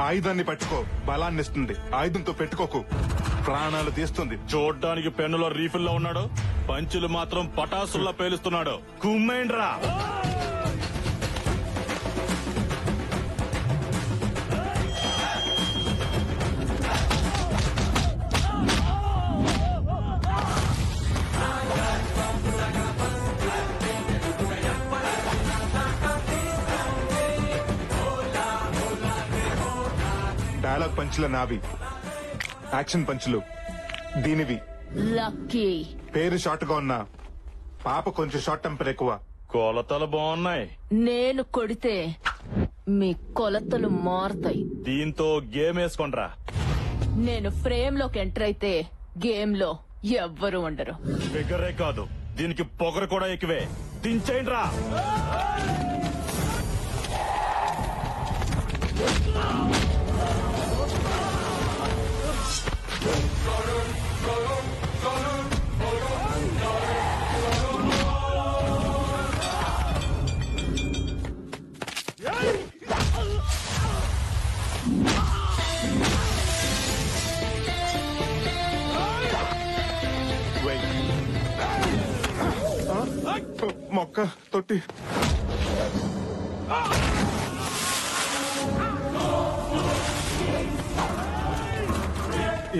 ఆయుధాన్ని పట్టుకో, బలాన్ని ఇస్తుంది. ఆయుధంతో పెట్టుకోకు, ప్రాణాలు తీస్తుంది. చూడ్డానికి పెన్నులో రీఫిల్ లో ఉన్నాడు, పంచులు మాత్రం పటాసుల్లో పేలుస్తున్నాడు. కుమ్మేండ్రా. డైలాగ్ పంచుల నావి, యాక్షన్ పంచులు దీనివి. లక్కీ పేరు షార్ట్ గా ఉన్నా పాప కొంచెం షార్ట్ టెంపర్ ఎక్కువ. కొలతలు బాగున్నాయి. నేను కొడితే మీ కొలతలు మారుతాయి. దీంతో గేమ్ వేసుకోండ్రా. నేను ఫ్రేమ్ లోకి ఎంటర్ అయితే గేమ్ లో ఎవ్వరు ఉండరు. ఫిగరే కాదు, దీనికి పొగరు కూడా ఎక్కువే. దించేయండ్రా. మొక్క తొట్టి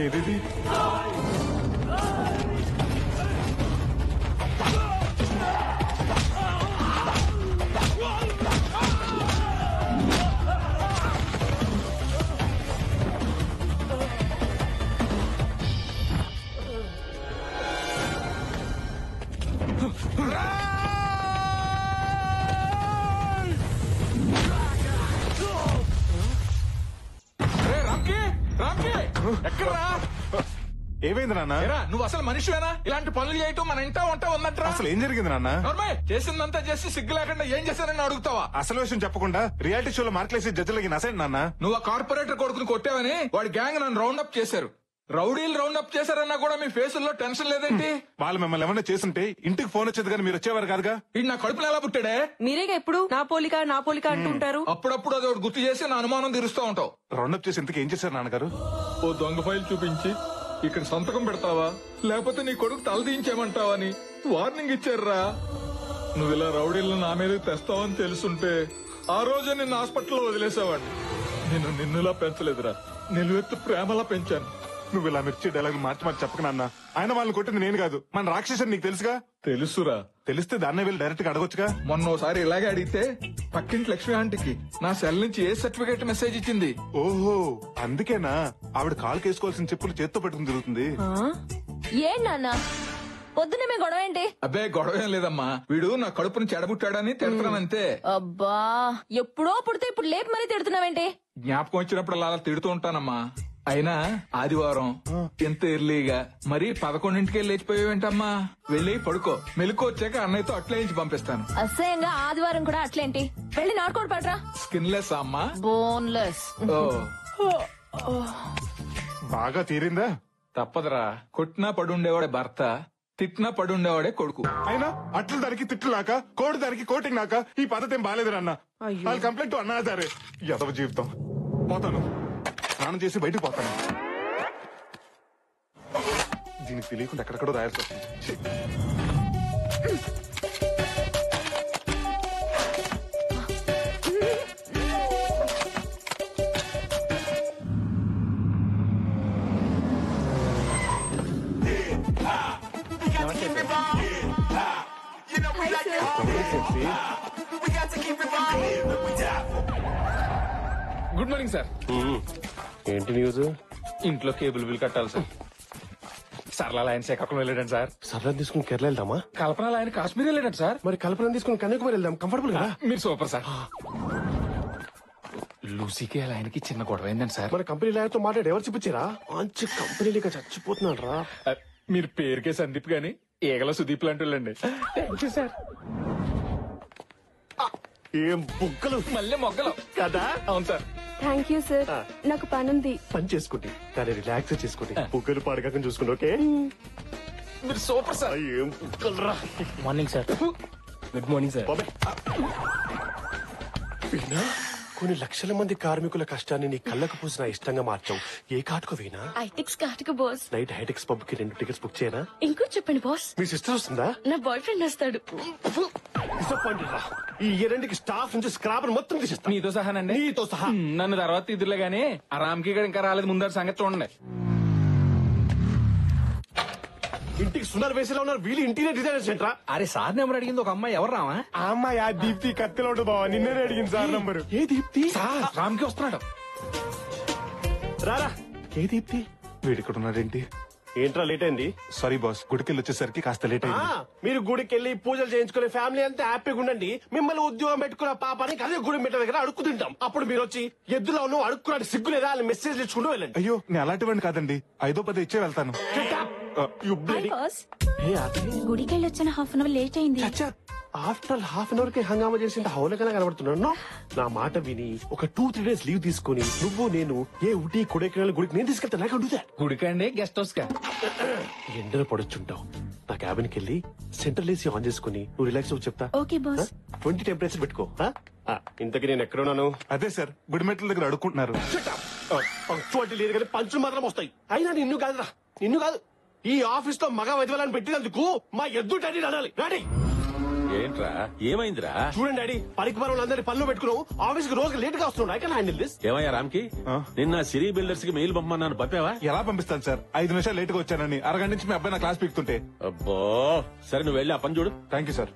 ఏది? ఏమైంది నాన్న? నువ్వు అసలు మనిషివేనా? ఇలాంటి పనులు చేయటం మన ఇంటా వంట ఉందంటారా? అసలు ఏం జరిగింది నాన్న? చేసిందంతా చేసి సిగ్గు లేకుండా ఏం చేశారని అడుగుతావా? అసలు విషయం చెప్పకుండా రియాలిటీ షోలో మార్కులేసి జడ్జిలకి నసండి నాన్న. నువ్వు ఆ కార్పొరేటర్ కొడుకుని కొట్టావని వాడి గ్యాంగ్ నన్ను రౌండ్ అప్ చేశారు. రౌడీలు రౌండ్ అప్ చేశారన్నా కూడా మీ ఫేసుల్లో టెన్షన్ లేదేంటి? వాళ్ళు మిమ్మల్ని ఏమన్నా చేస్తుంటే ఇంటికి ఫోన్ వచ్చేది కానీ మీరు వచ్చేవారు కాదుగా. ఇది నా కడుపులో ఎలా పుట్టాడే? మీరేగా ఎప్పుడు నా పోలిక అంటుంటారు. అప్పుడప్పుడు అది ఒకటి గుర్తు చేసి నా అనుమానం తీరుస్తూ ఉంటావు. రౌండప్ చేసి ఇంతకు ఏం చేశారు నాన్నగారు? ఓ దొంగ ఫైల్ చూపించి ఇక్కడ సంతకం పెడతావా లేకపోతే నీ కొడుకు తలదించేమంటావా అని వార్నింగ్ ఇచ్చారా. నువ్వు ఇలా రౌడీలను నా మీద తెస్తావని తెలుసుంటే ఆ రోజు నిన్ను హాస్పిటల్లో వదిలేసావాడిని. నేను నిన్నులా పెంచలేదురా, నిలువెత్తు ప్రేమలా పెంచాను. నువ్వు ఇలా మిర్చి డైలాగ్ మార్చి మార్చి చెప్పక నాన్న. ఆయన వాళ్ళని కొట్టింది నేను కాదు, మన రాక్షసుని. నీకు తెలుసుగా. తెలుసురా. తెలిస్తే దాన్నే వెళ్ళి డైరెక్ట్ గా అడగొచ్చుగా. మొన్నోసారి ఇలాగే అడిగితే పక్కింటి లక్ష్మి ఆంటీకి నా సెల్ నుంచి ఏ సర్టిఫికేట్ మెసేజ్ ఇచ్చింది. ఓహో, అందుకేనా ఆవిడ కాలు కేసుకోవాల్సిన చెప్పులు చేత్తో పెట్టుకుని తిరుగుతుంది. ఏం నాన్న పొద్దునే మీ గొడవ ఏంటి? అబ్బే గొడవ ఏం లేదమ్మా, వీడు నా కడుపుని చెడబుట్టాడని తిడుతున్నానంతే. అబ్బా ఎప్పుడో పుడితే ఇప్పుడు లేపు మరీ తిడుతున్నావేంటి? జ్ఞాపకం వచ్చినప్పుడు అలా తిడుతూ ఉంటానమ్మా. అయినా ఆదివారం ఎంత ఎర్లీగా మరి 11ంటికే లేచిపోయావేంటమ్మా? వెళ్ళి పడుకో, మెలకు వచ్చాక అన్నయ్యతో అట్లేయించి పంపిస్తాను. అసహ్యంగా ఆదివారం కూడా అట్లేంటి? వెళ్ళి నాటుకోడు పడరా. స్కిన్లెస్ అమ్మా, బోన్లెస్. బాగా తీరిందా? తప్పదురా, కొట్టినా పడుండేవాడే భర్త, తిట్టినా పడుండేవాడే కొడుకు. అయినా అట్లు దానికి తిట్టులాక, కోడి దానికి కోటింగ్ నాక ఈ పద్ధతి ఏం బాగాలేదు నాన్న. వాళ్ళు కంప్లైంట్ అన్నా సరే ఎదవ జీవితం. పోతాను, స్నానం చేసి బయటకు పోతాను. దీనికి తెలియకుండా ఎక్కడెక్కడో రాయాల్సి వస్తుంది. Good morning sir. ఏంటి న్యూస్? ఇంట్లో కేబుల్ బిల్ కట్టాలి సార్. సరళ ఆయన శ్రీకాకుళం వెళ్ళాడు సార్. సరళ తీసుకుని కేరళ వెళ్దామా? కల్పన ఆయన కాశ్మీర్ వెళ్ళాడు సార్. మరి కల్పన తీసుకుని కన్యాకుమారి వెళ్దాం, కంఫర్టబుల్ కదా. మీరు సూపర్ సార్. లూసీకి అలా ఆయనకి చిన్న గొడవ అయిందండి సార్. మరి కంపెనీ లాయర్తో మాట్లాడి ఎవరు చూపించారా? మంచి కంపెనీలుగా చచ్చిపోతున్నాడు రా. మీరు పేరుకే సందీప్ గాని ఏగల సుదీప్ లాంటి వాళ్ళండి. సార్ ఏం బుగ్గలు, మళ్ళీ మొగ్గలు కదా. అవును సార్. Thank you sir. నాకు పనుంది. పని చేసుకోండి కానీ రిలాక్స్ చేసుకోండి. బుగ్గలు పాడకాకని చూసుకోండి. ఓకే, మీరు సూపర్ సార్. ఏం బుగ్గలు రా. Morning sir. Good morning sir. వీణా కొన్ని లక్షల మంది కార్మికుల కష్టాన్ని నీ కళ్ళకు పూసిన ఇష్టంగా మార్చావు. ఏ కాటుకు వీణా? ఐటెక్స్ కాటుకు బాస్. నైట్ హైటెక్స్ పబ్ కి 2 టికెట్స్ బుక్ చేయనా? ఇంకో చెప్పండి బాస్. మీ సిస్టర్ వస్తుందా? నా బాయ్ ఫ్రెండ్ వస్తాడు. డిసప్పాయింటెడ్ రా. ఈ రెండింటికి స్టాఫ్ నుంచి స్క్రాప్ మొత్తం తీసేస్తా. నీతో సహానండి. నీతో సహా. నన్ను తర్వాత ఇదిలే గానీ ఆ రామ్కి ఇక్కడ ఇంకా రాలేదు. ముందర సంగతి చూడండి. ఇంటికి సునార్ వేసేలా ఉన్నారు వీళ్ళు. ఇంటీరియర్ డిజైనర్స్ ఏంట్రా? అరే సార్ నెంబర్ అడిగింది ఒక అమ్మాయి. ఎవరు రావా? ఆ అమ్మాయి ఆ దీప్తి కత్తిలో ఉంటుంది బావా. నిన్నే అడిగింది సార్ నంబరు. ఏ దీప్తి? రామ్కి వస్తున్నాడు. రారా. ఏ దీప్తి? వీడు ఇక్కడ ఉన్నాడేంటి? ఏంట్రా లేట్ అయింది? సారీ బాస్, గుడికెళ్ళి వచ్చేసరికి కాస్త లేట్ అయింది. మీరు గుడికి వెళ్ళి పూజలు చేయించుకునే ఫ్యామిలీ అంతా హ్యాపీగా ఉండండి. మిమ్మల్ని ఉద్యోగం పెట్టుకున్న పాపానికి అదే గుడి మెట్ల దగ్గర అడుక్కు తింటాం. అప్పుడు మీరు వచ్చి ఎద్దులో ఉన్నావు అడుక్కున్నాడు సిగ్గులేదా అని మెసేజ్ ఇచ్చుకుంటూ వెళ్ళండి. అయ్యో నేను అలాంటివాడిని కాదండి. 5-10 ఇచ్చే వెళ్తాను. గుడికెళ్ళొచ్చిన హాఫ్ అన్ అవర్ లేట్ అయింది. ఆఫ్టర్ హాఫ్ అన్ అవర్ కి హంగామా చేసి హౌలకలా కనబడుతున్నాను. నా మాట విని ఒక 2-3 డేస్ లీవ్ తీసుకుని నువ్వు నేను ఏ ఊటీ కొడైకెనాల్ గుడికి నేను తీసుకెళ్తా. నాకు అడుగుతా. గుడికండి గెస్ట్ హౌస్ కా? ఎండలో పడొచ్చుంటావు. నా క్యాబిన్ కి వెళ్ళి సెంట్రల్ ఏసీ ఆన్ చేసుకుని నువ్వు రిలాక్స్ అవ్వు చెప్తా. Okay boss. 20 టెంపరేచర్ పెట్టుకో. ఇంతకీ నేను ఎక్కడున్నాను? అదే సార్, గుడిమెట్ల దగ్గర అడుక్కుంటున్నారు. పంక్చువాలిటీ లేదు కానీ పంచులు మాత్రం వస్తాయి. అయినా నిన్ను కాదురా, నిన్ను కాదు. ఈ ఆఫీస్ లో మగ వదివాలని పెట్టినందుకు మా ఎద్దు డాడీ అనాలి. డాడీ ఏంట్రా ఏమైందిరా? చూడండి డాడీ, పరికరం అందరి పనులు పెట్టుకున్నావు. ఆఫీస్ కి రోజు లేట్ గా వస్తున్నాడు. I can handle this. ఏమయ్యా రామ్కి, నిన్న సిరీ బిల్డర్స్ కి మెయిల్ పంపమన్నాను, పంపావా? ఎలా పంపిస్తాను సార్? 5 నిమిషాలు లేట్ గా వచ్చానని అరగంట నుంచి మీ అబ్బాయి నా క్లాస్ పీకుతుంటే. అబ్బో సరే, నువ్వు వెళ్ళి ఆ పని చూడు. Thank you sir.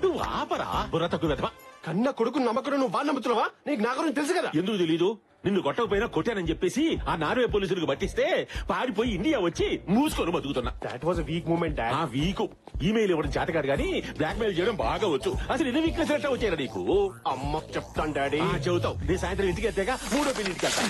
నువ్వు ఆపరా బుర్ర తక్కువ వెతవా. కన్న కొడుకు నమ్మకం నువ్వు బాగా నమ్ముతున్నావా? నీకు నా గురించి తెలుసు కదా. ఎందుకు తెలీదు? నిన్ను కొట్టకపోయినా కొట్టానని చెప్పేసి ఆ నార్వే పోలీసులకు పట్టిస్తే పారిపోయి ఇండియా వచ్చి మూసుకొని బతుకుతున్నా. That was weak moment. ఆ వీక్ ఈమెయిల్ ఇవ్వడం చేత కాదు కానీ బ్లాక్ మెయిల్ చేయడం బాగా వచ్చు. అసలు ఎన్ని వీక్నెస్ ఎట్లా వచ్చారా నీకు? అమ్మ చెప్తాను డాడీ. చెబుతావు. నేను సాయంత్రం ఇంటికి వెళ్తాక 3వ ఇంటికి వెళ్తాను.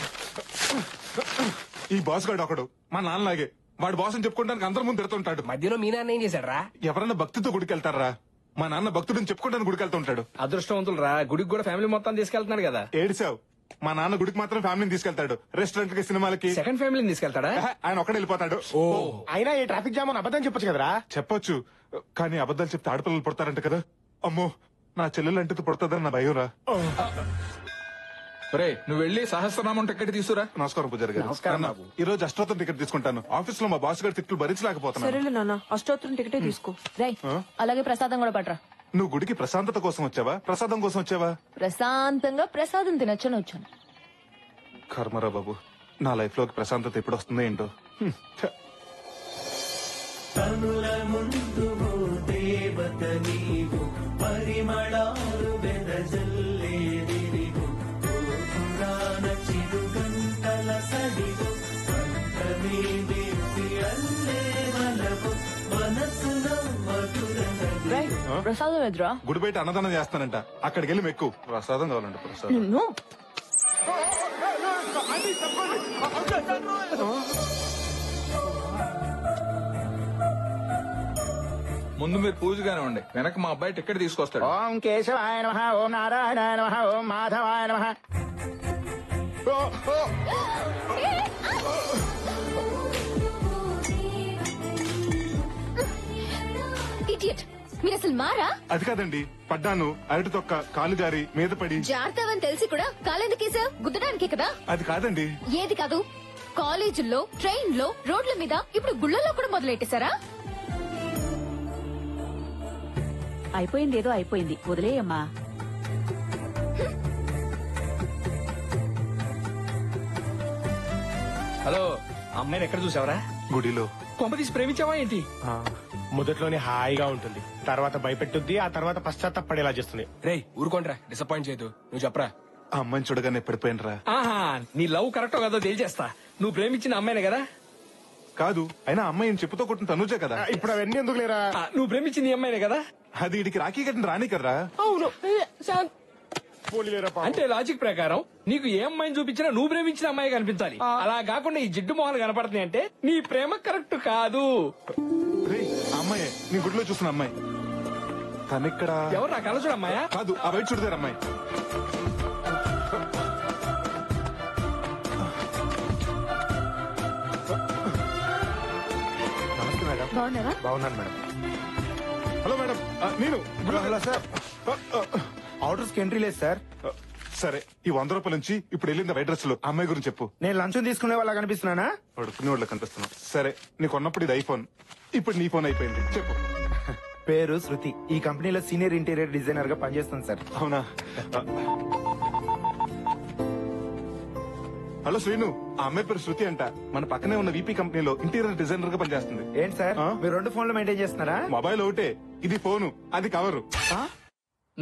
ఈ బాస్ గాడు ఒకడు మా నాన్నలాగే. వాడు బాస్ అని చెప్పుకోవడానికి అందరి ముందు తిడుతుంటాడు. మధ్యలో మీ నాన్న ఏం చేశాడు రా? ఎవరన్నా భక్తితో గుడికెళ్తారా? మా నాన్న భక్తుడిని చెప్పుకోవడానికి గుడికెళ్తుంటాడు. అదృష్టవంతులు రా, గుడికి కూడా ఫ్యామిలీ మొత్తం తీసుకెళ్తున్నాడు కదా. ఏడిసావు. మా నాన్న గుడికి మాత్రం ఫ్యామిలీని తీసుకెళ్తాడు. రెస్టారెంట్ కి, సినిమాలకి. సెకండ్ ఫ్యామిలీని తీసుకెళ్తాడా? ఆయన ఒక్కడే వెళ్ళిపోతాడు. అయినా ఈ ట్రాఫిక్ జామ్ అని అబద్ధం చెప్పొచ్చు కదరా. చెప్పొచ్చు, కానీ అబద్ధాలు చెప్తే ఆడపిల్లలు పుడతారంట కదా. అమ్మో, నా చెల్లెలు అంటే పుడతాదని నా భయం రా. రే నువ్వు వెళ్ళి సహస్రనామం టికెట్ తీసుకురా. నమస్కారం పూజారి గారు. నమస్కారం నాన్న, ఈ రోజు అష్టోత్తరం టికెట్ తీసుకుంటాను. ఆఫీస్ లో మా బాస్ గారి తిట్లు భరించలేకపోతున్నాను. సరేలే నాన్న, అష్టోత్తరం టికెటే తీసుకో. రై అలాగే ప్రసాదం కూడా పట్రా. నువ్వు గుడికి ప్రశాంతత కోసం వచ్చావా, ప్రసాదం కోసం వచ్చావా? ప్రశాంతంగా ప్రసాదం తినొచ్చని వచ్చాను. కర్మరా బాబు, నా లైఫ్ లోకి ప్రశాంతత ఎప్పుడు వస్తుందో ఏంటో. ఛ. రై ప్రసాదం ఎదురా. గుడి బయట అన్నదానం చేస్తానంట, అక్కడికి వెళ్ళి మెక్కు. ప్రసాదం కావాలంట. ప్రసాదం. నిన్ను ముందు మీరు పూజగానే ఉండి, వెనక మా అబ్బాయి టికెట్ తీసుకొస్తాడు. ఓం కేశవాయ నమః, ఓం నారాయణాయ నమః, ఓం మాధవాయ నమః. ఇడియట్, మీరు అసలు మారా? అది కాదండి, పడ్డాను. అరటి తొక్క కాలు జారి మీద పడి. జాగ్రత్తవని తెలిసి కూడా కాలెందుకేసావు? గుద్దడానికే కదా. అది కాదండి. ఏది కాదు? కాలేజీల్లో, ట్రైన్ లో, రోడ్ల మీద, ఇప్పుడు గుళ్ళల్లో కూడా మొదలెట్టేశారా? అయిపోయింది, ఏదో అయిపోయింది, వదిలేయమ్మా. హలో, అమ్మాయిని ఎక్కడ చూసావరా? గుడిలో. కొంప తీసి ప్రేమించావా ఏంటి? మొదట్లోనే హాయిగా ఉంటుంది, తర్వాత భయపెట్టుద్ది, ఆ తర్వాత పశ్చాత్తపడేలా చేస్తుంది. రేయ్ ఊరుకోండ్రా, డిసప్పాయింట్ చేయదు. నువ్వు చెప్పరా. ఆ అమ్మాయిని చూడగానే పడిపోయినరా. ఆహా, నీ లవ్ కరెక్టో కదో తేల్చేస్తా. నువ్వు ప్రేమించిన అమ్మాయినే కదా? కాదు, అయినా అమ్మాయిని చెప్పుతో కొట్టిన తనుజే కదా. ఇప్పుడు అవన్నీ ఎందుకు లేరా? నువ్వు ప్రేమించింది ఈ అమ్మాయినే కదా? అది ఇడికి రాఖీ కట్టిన రాని కదరా. అవును. పోలీలేరా? అంటే లాజిక్ ప్రకారం నీకు ఏ అమ్మాయిని చూపించినా నువ్వు ప్రేమించిన అమ్మాయి కనిపించాలి. అలా కాకుండా ఈ జిడ్డు మొహాలు కనపడుతున్నాయి అంటే నీ ప్రేమ కరెక్ట్ కాదు. రేయ్, ఆ అమ్మాయి నీ గుడిలో చూసిన అమ్మాయి. తనిక్కడ ఎవరు నా కళ చూడ అమ్మాయా? కాదు, ఆ బయట చూడదారు అమ్మాయి. నమస్తే మేడం. బాగున్నారా? బాగున్నాను మేడం. హలో మేడం, నేను హలో సార్, ఆర్డర్స్ కి ఎంట్రీ లేదు సార్. సరే ఈ 100 రూపాయల నుంచి ఇప్పుడు వెళ్ళింది వైట్ డ్రెస్ లో అమ్మాయి గురించి చెప్పు. నేను లంచం తీసుకునే వాళ్ళ కనిపిస్తున్నానా? పడుకునే వాళ్ళకి కనిపిస్తున్నావు. సరే నీకు ఉన్నప్పుడు ఇది ఐఫోన్, ఇప్పుడు నీ ఫోన్ అయిపోయింది. చెప్పు. పేరు శృతి. ఈ కంపెనీలో సీనియర్ ఇంటీరియర్ డిజైనర్ గా పనిచేస్తాను సార్. అవునా? హలో శ్రీను, ఆ అమ్మాయి పేరు శృతి అంట. మన పక్కనే ఉన్న వీపీ కంపెనీలో ఇంటీరియర్ డిజైనర్ గా పనిచేస్తుంది. ఏంటి సార్ మీరు 2 ఫోన్లు మెయింటైన్ చేస్తున్నారా? మొబైల్ ఒకటే, ఇది ఫోను, అది కవరు.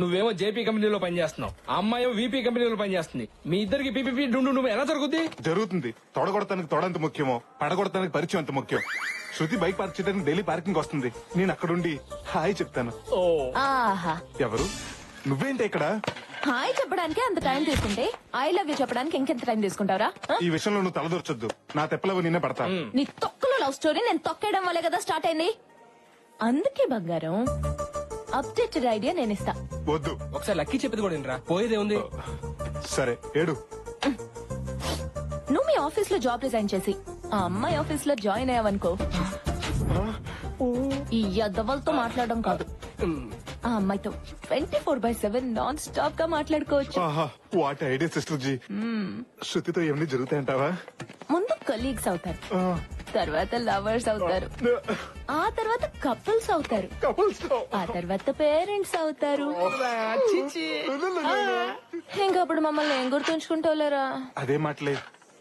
నువ్వేమో జేపీ కంపెనీలో పనిచేస్తున్నావు, ఆ అమ్మాయి వీపీ కంపెనీలో పనిచేస్తుంది. మీ ఇద్దరికి పీపీపీ డుండు నువ్వు ఎలా జరుగుద్ది? జరుగుతుంది. తొడగొడతానికి తొడంత ముఖ్యమో, పడగొడతానికి పరిచయం అంత ముఖ్యం. శృతి బైక్ పార్క్ చేయడానికి డైలీ పార్కింగ్ వస్తుంది. నేను అక్కడుండి హాయ్ చెప్తాను. ఆహా, ఎవరు? నువ్వేంటి ఇక్కడ? హాయ్ చెప్పడానికి అంత టైం తీసుకుంటే ఐ లవ్ యూ చెప్పడానికి ఇంకెంత టైం తీసుకుంటావరా? ఈ విషయంలో నువ్వు తలదొరచొద్దు. నా తెప్పలవు నిన్నే పడతా. నీ తొక్కలో లవ్ స్టోరీ నేను తొక్కేయడం వల్లే కదా స్టార్ట్ అయింది. అందుకే బంగారం, అప్డేటెడ్ ఐడియా నేను ఇస్తా. వద్దు. ఒకసారి లక్కీ చెప్పేది కూడా వినరా, పోయేదే ఉంది. సరే ఏడు. నువ్వు మీ ఆఫీస్ లో జాబ్ రిజైన్ చేసి ఆ అమ్మాయి ఆఫీస్ లో జాయిన్ అయ్యావనుకో, ఈ యద్దవలతో మాట్లాడడం కాదు, ఆ అమ్మాయితో 24/7 నాన్ స్టాప్ గా మాట్లాడుకోవచ్చు. What idea sister ji. శృతితో ఏమన్నీ జరుగుతాయంటావా? ముందు కలీగ్స్ అవుతారు, తర్వాత లవర్స్ అవుతారు, ఆ తర్వాత కపుల్స్ అవుతారు, ఆ తర్వాత పేరెంట్స్ అవుతారు. ఇంకప్పుడు మమ్మల్ని ఏం గుర్తుంచుకుంటావులేరా? అదే మాటలే.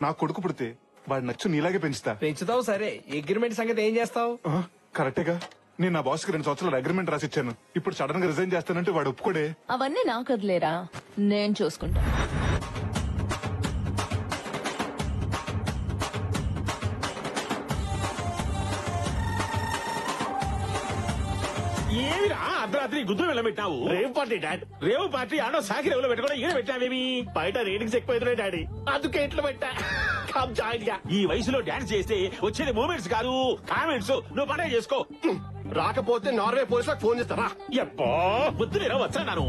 నా కొడుకు పుడితే వాడు నచ్చు నీలాగే పెంచుతా. పెంచుతావు సరే, అగ్రిమెంట్ సంగతి ఏం చేస్తావు? కరెక్టేగా. నేను నా బాస్ కి 2 సంవత్సరాలు అగ్రిమెంట్ రాసిచ్చాను. ఇప్పుడు సడన్ గా రిజైన్ చేస్తానంటే వాడు ఒప్పుకోడే. అవన్నీ నాకు వదిలేరా, నేను చూసుకుంటా. ఏమిరా అర్ధరాత్రి గుద్దు వెళ్ళబెట్టావు? Rave party dad. రేవు పార్టీ ఆడో సాకి రేవులో పెట్టుకోవడం ఈయన పెట్టావేమి? బయట రేటింగ్స్ ఎక్కువైతున్నాయి డాడీ, అందుకే ఇట్లా పెట్టా. కమ్ జాయిన్ గా. ఈ వయసులో డాన్స్ చేస్తే వచ్చేది మూమెంట్స్ కాదు కామెంట్స్. నువ్వు పనే చేసుకో. రాకపోతే నార్వే పోలీసులకు ఫోన్ చేస్తారా? ఎప్పో బుద్ధి లేరా వచ్చా నాను.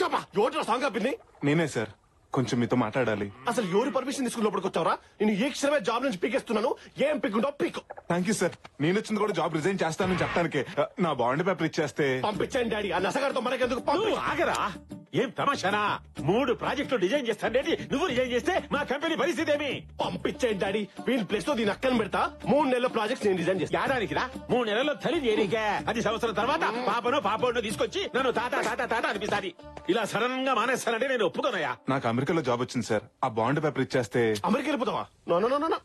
చెప్పా ఎవరు సాంగ్ ఆపింది? నేనే సార్, కొంచెం మీతో మాట్లాడాలి. అసలు ఎవరి పర్మిషన్ తీసుకుని లోపలికి వచ్చావరా? నేను ఏ క్షణమే జాబ్ నుంచి పీకేస్తున్నాను. ఏం పీకుంటావు పీకు. Thank you sir. నేను వచ్చింది కూడా జాబ్ రిజైన్ చేస్తానని చెప్పడానికే. నా బాండ్ పేపర్ ఇచ్చేస్తే. పంపించండి డాడీ, ఆ నసగారితో మనకెందుకు? నువ్వు ఆగరా. ఏం తమాషానా? 3 ప్రాజెక్టులు డిజైన్ చేస్తానండి, నువ్వు డిజైన్ చేస్తే మా కంపెనీ పరిస్థితి ఏమి? పంపించండి డాడీ, వీళ్ళ ప్లేస్ లో దీని అక్కని పెడతా. 3 నెలల ప్రాజెక్ట్స్ నేను డిజైన్ చేస్తా. ఏడానికి రా. 3 నెలల్లో తల్లి చేరికే 10 సంవత్సరాల తర్వాత పాపనో తీసుకొచ్చి నన్ను తాత తాత తాత అనిపిస్తాది. ఇలా సడన్ గా మానేస్తానంటే నేను ఒప్పుకోనయా. నాకు అమెరికాలో జాబ్ వచ్చింది సార్. ఆ బాండ్ పేపర్ ఇచ్చేస్తే. అమెరికా వెళ్ళిపోతావా? No no no no.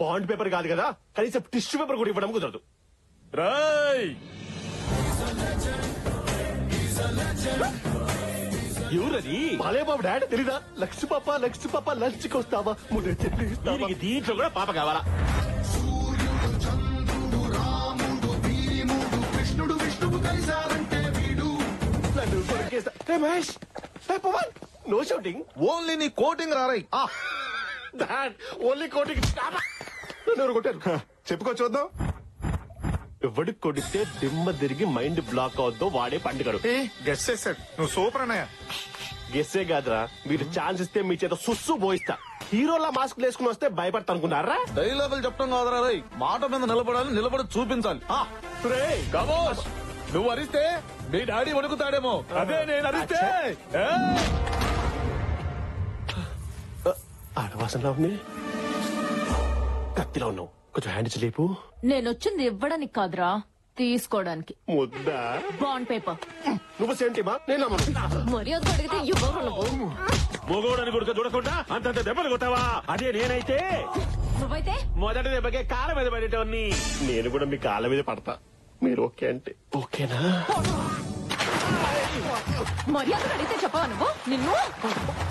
Bond paper కాదు కదా, కనీసం టిష్యూ పేపర్ కూడా ఇవ్వడం కుదరదు. రాయ్ ఎవరది? బాలే బాబు డాడ్ తెలీదా? లక్ష్మి పాప లంచ్ కి వస్తావా? ముందే చెప్పి దీనికి దీంట్లో కూడా పాప కావాలా? Mahesh no shouting. ఓన్లీ నీ కోటింగ్ రారై. డాడ్ ఓన్లీ కోటింగ్. నన్ను ఎవరు కొట్టారు? చెప్పుకో చూద్దాం. ఎవడికి కొడితే దిమ్మ తిరిగి మైండ్ బ్లాక్ అవుద్దో వాడే పండుగడు. గెస్ చేశాడు. నువ్వు సూపర్ అన్నయ్య. గెస్సే కాదురా, మీరు ఛాన్స్ ఇస్తే మీ చేత సుస్సు పోయిస్తా. హీరోలా మాస్క్ వేసుకుని వస్తే భయపడతా అనుకున్నారా? డైలాగులు చెప్పడం కాదురా రై, మాట మీద నిలబడాలి, నిలబడి చూపించాలి. కమోష్, నువ్వు అరిస్తే మీ డాడీ వణుకుతాడేమో, అదే నేను అరిస్తే. ఆడవాసనలో ఉంది, కత్తిలో ఉన్నావు. కొంచెం హ్యాండ్ ఇచ్చి లేపు. నేనొచ్చింది ఇవ్వడానికి కాదురా, తీసుకోవడానికి. ముద్దా బాండ్ పేపర్. నువ్వు సేంటిమా? నేను నమ్మను. మర్యాద అడిగితే ఇవ్వరు నువ్వు. మొగోడని కొడుకు చూడకుండా అంతంత దెబ్బలు కొట్టావా? అదే నేనైతే నువ్వైతే మొదటి దెబ్బకే కాళ్ళ మీద పడేటోన్ని. నేను కూడా మీ కాళ్ళ మీద పడతా. మీరు ఓకే అంటే ఓకేనా? మర్యాద అడిగితే చెప్పవా నువ్వు? నిన్ను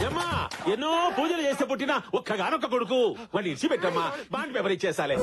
ఏమ్మా, ఎన్నో పూజలు చేస్తే పుట్టిన ఒక్కగానొక్క కొడుకు, వాడిని ఇచ్చి పెట్టమ్మా. బాండ్ పేపర్ ఇచ్చేసాలే.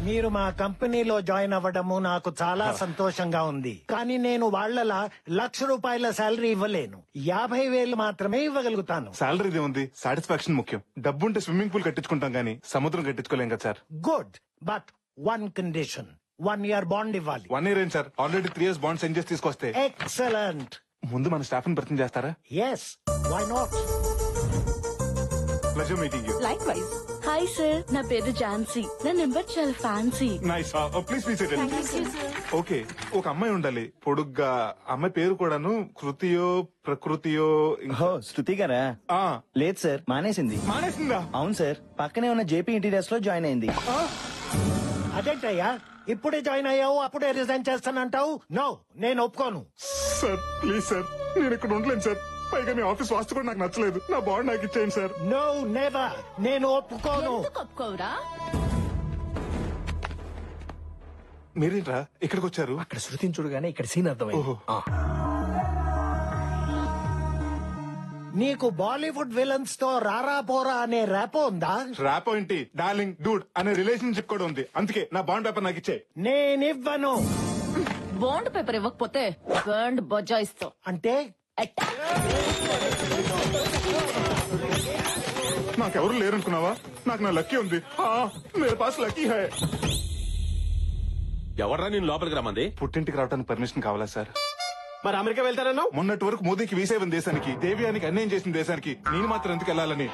మీరు మా కంపెనీలో జాయిన్ అవ్వడము నాకు చాలా సంతోషంగా ఉంది. కానీ నేను వాళ్ళలా ₹1,00,000 శాలరీ ఇవ్వలేను. 50,000 మాత్రమే ఇవ్వగలుగుతాను. శాలరీ ఉంది, సాటిస్ఫాక్షన్ ముఖ్యం. డబ్బుంటే స్విమ్మింగ్ పూల్ కట్టించుకుంటాం గానీ సముద్రం కట్టించుకోలేం కదా sir. Good, but 1 condition. 1 year bond ఇవ్వాలి. 1 year ఏంటి sir? Already 3 years bond send చేసి తీసుకొస్తే. ఎక్సలెంట్. ముందు మన స్టాఫ్ ని భర్తీ చేస్తారా? Yes, why not? Pleasure meeting you. Like wise. Hi sir, నా పేరు ఝాన్సీ. నా నెంబర్ చాలా fancy. Nice. Please please. Okay, ఒక అమ్మాయి ఉండాలి పొడుగ్గా. అమ్మాయి పేరు కూడాను కృతియో ప్రకృతియో. శృతి గారా? ఆ, లేదు సార్, మానేసింది. మానేసిందా? అవును సార్, పక్కనే ఉన్న జేపీ ఇంటీరియర్స్ లో జాయిన్ అయింది. అదేంటయ్యా ఇప్పుడే జాయిన్ అయ్యావు అప్పుడే రిజైన్ చేస్తానంటావు? నో, నేను ఒప్పుకోను. సార్ ప్లీజ్ సార్, నేను ఇక్కడ ఉండలేను సార్. పైగా మీ ఆఫీస్ వాస్తు కూడా నాకు నచ్చలేదు. నా బాండ్ నాకు ఇచ్చేయండి సార్. నో నెవర్, నేను ఒప్పుకోను. ఎందుకు ఒప్పుకోవురా? మీరేంట్రా ఇక్కడికి వచ్చారు? అక్కడ శృతిని చూడగానే ఇక్కడ సీన్ అర్థమైంది. నీకు బాలీవుడ్ విలన్స్ తో రారా పోరా అనే ర్యాపో ఉందా? ర్యాపో ఏంటి, డార్లింగ్ డూడ్ అనే రిలేషన్షిప్ కూడా ఉంది. అందుకే నా బాండ్ పేపర్ నాకు ఇచ్చే. నేనివ్వను. బాండ్ పేపర్ ఇవ్వకపోతే బాండ్ బజాయిస్తావు. అంటే నాకెవరు లేరనుకున్నావా? నాకు నా లక్కీ ఉంది. మేరే పాస్ లక్కీ హై. ఎవర్రా నేను లోపలికి రమ్మంది? పుట్టింటికి రావడానికి పర్మిషన్ కావాలా సార్? మరి అమెరికా వెళ్తారన్నావు? మొన్నటి వరకు మోదీకి వీసా ఇవ్వని దేశానికి, దేవ్యానికి అన్యాయం చేసిన దేశానికి నేను మాత్రం ఎందుకు వెళ్ళాలని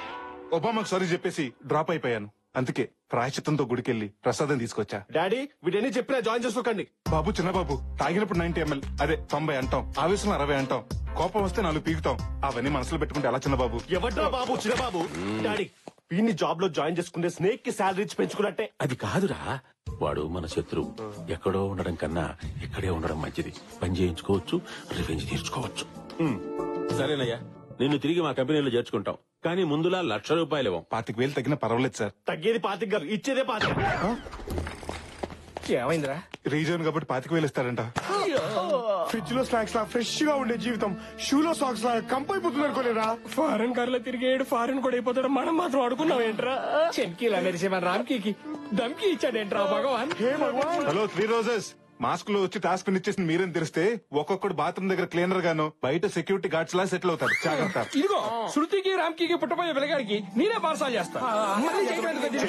ఒబామాకు సారీ చెప్పేసి డ్రాప్ అయిపోయాను. అందుకే ప్రాయశ్చిత్తంతో గుడికెళ్ళి ప్రసాదం తీసుకొచ్చా. డాడీ వీడని చెప్పినా జాయిన్ చేసుకోకండి. బాబు చిన్నబాబు తాగినప్పుడు 90 ml, అదే 90 అంటాం. ఆవేశంలో 60 అంటాం. కోపం వస్తే 4 పీకుతాం. అవన్నీ మనసులో పెట్టుకుంటే ఎలా చిన్నబాబు? ఎవడ్రా బాబు చిన్నబాబు? డాడీ వీడిని జాబ్ లో జాయిన్ చేసుకుంటే స్నేక్ కి శాలరీ ఇచ్చి పెంచుకున్నట్టే. అది కాదురా, వాడు మన శత్రువు. ఎక్కడో ఉండడం కన్నా ఇక్కడే ఉండడం మంచిది. పని చేయించుకోవచ్చు, రివెంజ్ తీర్చుకోవచ్చు. సరేనయ్యా, నిన్ను తిరిగి మా కంపెనీలో చేర్చుకుంటాం. కానీ ముందులా ₹1,00,000 ఇవ్వం. 25,000 తగ్గినా పర్వాలేదు సార్. తగ్గేది 25 గారు, ఇచ్చేదే 25. ఏమైందిరా? రీజన్ కాబట్టి 25,000 ఇస్తారంట. ఫ్రిడ్జ్ లో స్నాక్స్ లా ఫ్రెష్ గా ఉండే జీవితం షూలో సాక్స్ లా కంపైపోతుంది అనుకోలేరా? ఫారెన్ కార్లో తిరిగేడు ఫారెన్ కూడా అయిపోతాడు. మనం మాత్రం అడుకున్నాం ఏంట్రా? చెంకీలా మెరిసే మన రామ్కి దమ్కి ఇచ్చాడేంట్రా భగవాన్? Hello 3 roses. మాస్క్ లో వచ్చి టాస్క్ ఇచ్చేసి మీరేం తెలిస్తే ఒక్కొక్కడు బాత్రూమ్ దగ్గర క్లీనర్ గాను బయట సెక్యూరిటీ గార్డ్స్ లా సెటిల్ అవుతారు. జాగ్రత్త. ఇదిగో శృతికి రామ్కి పుట్టపోయే పిల్లగాడికి నేనే పార్సాలు చేస్తా. మళ్ళీ చేయడానికి